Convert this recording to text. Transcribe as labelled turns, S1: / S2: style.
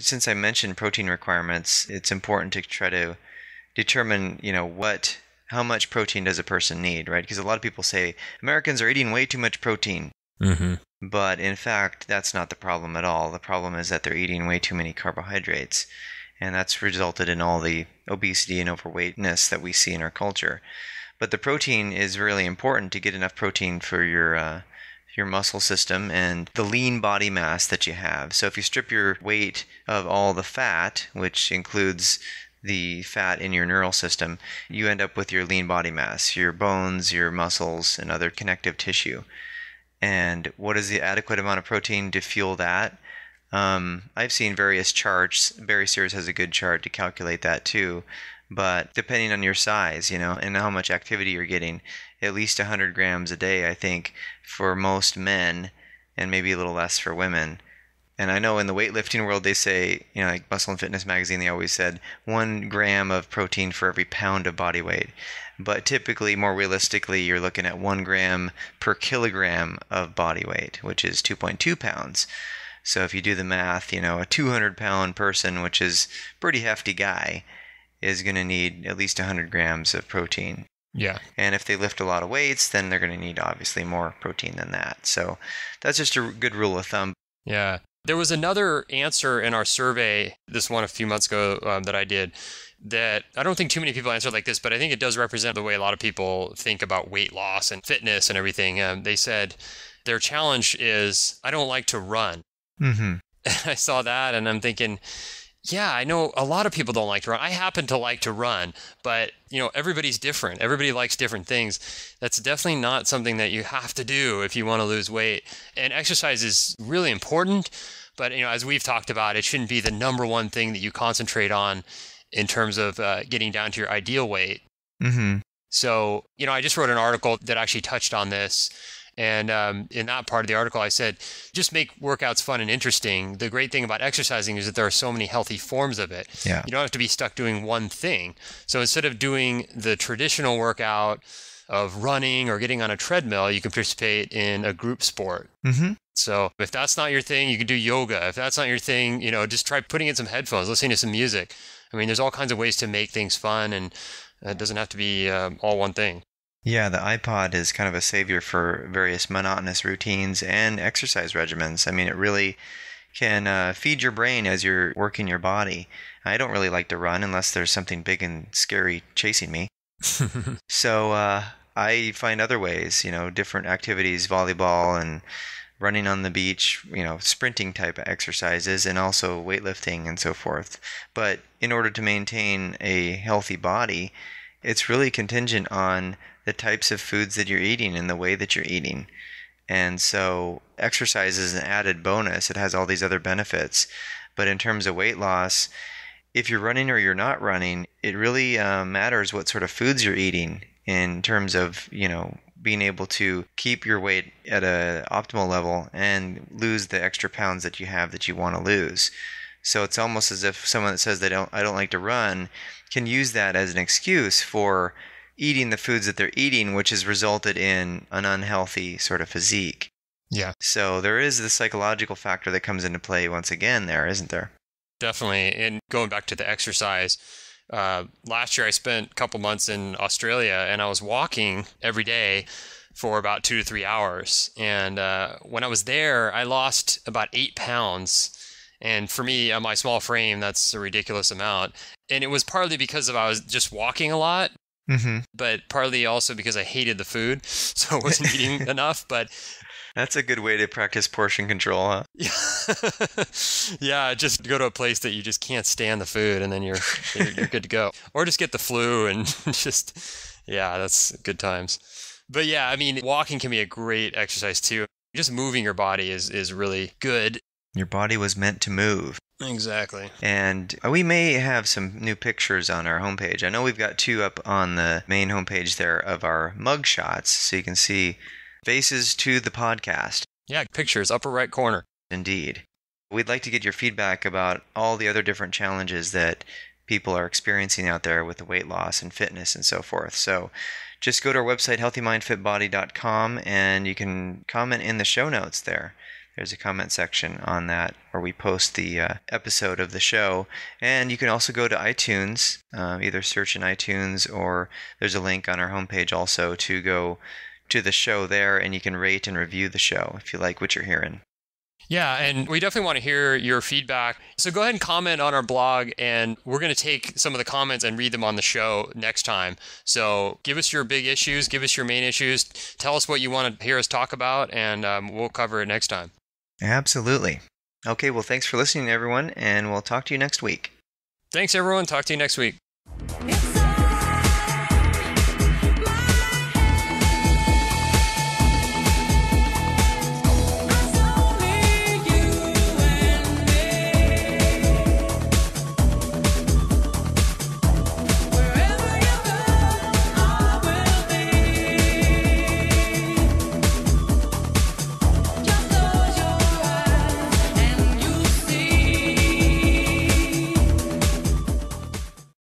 S1: since I mentioned protein requirements, it's important to try to determine, how much protein does a person need, right? Because a lot of people say Americans are eating way too much protein.
S2: Mm-hmm.
S1: But in fact, that's not the problem at all. The problem is that they're eating way too many carbohydrates. And that's resulted in all the obesity and overweightness that we see in our culture. But the protein is really important to get enough protein for your muscle system and the lean body mass that you have. So if you strip your weight of all the fat, which includes the fat in your neural system, you end up with your lean body mass, your bones, your muscles, and other connective tissue. And what is the adequate amount of protein to fuel that? I've seen various charts. Barry Sears has a good chart to calculate that too. But depending on your size, and how much activity you're getting, at least 100 grams a day, I think, for most men, and maybe a little less for women. And I know in the weightlifting world, they say, like Muscle and Fitness magazine, they always said 1 gram of protein for every pound of body weight. But typically, more realistically, you're looking at 1 gram per kilogram of body weight, which is 2.2 pounds. So if you do the math, a 200-pound person, which is a pretty hefty guy, is going to need at least 100 grams of protein.
S2: Yeah.
S1: And if they lift a lot of weights, then they're going to need obviously more protein than that. So that's just a good rule of thumb.
S2: Yeah. There was another answer in our survey, this one a few months ago that I did, that I don't think too many people answered like this, but I think it does represent the way a lot of people think about weight loss and fitness and everything. They said their challenge is, I don't like to run.
S1: Mm-hmm.
S2: I saw that and I'm thinking, yeah, I know a lot of people don't like to run. I happen to like to run, but everybody's different. Everybody likes different things. That's definitely not something that you have to do if you want to lose weight. And exercise is really important, but as we've talked about, it shouldn't be the number one thing that you concentrate on in terms of getting down to your ideal weight.
S1: Mm-hmm.
S2: So, I just wrote an article that actually touched on this. And in that part of the article, I said, just make workouts fun and interesting. The great thing about exercising is that there are so many healthy forms of it.
S1: Yeah.
S2: You don't have to be stuck doing one thing. So instead of doing the traditional workout of running or getting on a treadmill, you can participate in a group sport.
S1: Mm-hmm.
S2: So if that's not your thing, you can do yoga. If that's not your thing, just try putting in some headphones, listening to some music. I mean, there's all kinds of ways to make things fun, and it doesn't have to be all one thing.
S1: Yeah, the iPod is kind of a savior for various monotonous routines and exercise regimens. I mean, it really can feed your brain as you're working your body. I don't really like to run unless there's something big and scary chasing me. So I find other ways, different activities, volleyball and running on the beach, sprinting type of exercises, and also weightlifting and so forth. But in order to maintain a healthy body, it's really contingent on the types of foods that you're eating and the way that you're eating. And so exercise is an added bonus. It has all these other benefits. But in terms of weight loss, if you're running or you're not running, it really matters what sort of foods you're eating in terms of, being able to keep your weight at an optimal level and lose the extra pounds that you have that you want to lose. So it's almost as if someone that says I don't like to run can use that as an excuse for eating the foods that they're eating, which has resulted in an unhealthy sort of physique.
S2: Yeah.
S1: So there is the psychological factor that comes into play once again there, isn't there?
S2: Definitely. And going back to the exercise, last year I spent a couple months in Australia and I was walking every day for about 2 to 3 hours. And when I was there, I lost about 8 pounds. And for me, on my small frame, that's a ridiculous amount. And it was partly because I was just walking a lot, but partly also because I hated the food. So I wasn't eating enough. But
S1: that's a good way to practice portion control, huh?
S2: Yeah, just go to a place that you just can't stand the food and then you're good to go. Or just get the flu and that's good times. But yeah, I mean, walking can be a great exercise too. Just moving your body is really good.
S1: Your body was meant to move.
S2: Exactly.
S1: And we may have some new pictures on our homepage. I know we've got 2 up on the main homepage there of our mug shots, so you can see faces to the podcast.
S2: Yeah, pictures, upper right corner.
S1: Indeed. We'd like to get your feedback about all the other different challenges that people are experiencing out there with the weight loss and fitness and so forth. So just go to our website, healthymindfitbody.com, and you can comment in the show notes there. There's a comment section on that where we post the episode of the show. And you can also go to iTunes, either search in iTunes, or there's a link on our homepage also to go to the show there, and you can rate and review the show if you like what you're hearing.
S2: Yeah, and we definitely want to hear your feedback. So go ahead and comment on our blog, and we're going to take some of the comments and read them on the show next time. So give us your big issues, give us your main issues, tell us what you want to hear us talk about, and we'll cover it next time.
S1: Absolutely. Okay, well, thanks for listening, everyone, and we'll talk to you next week.
S2: Thanks, everyone. Talk to you next week.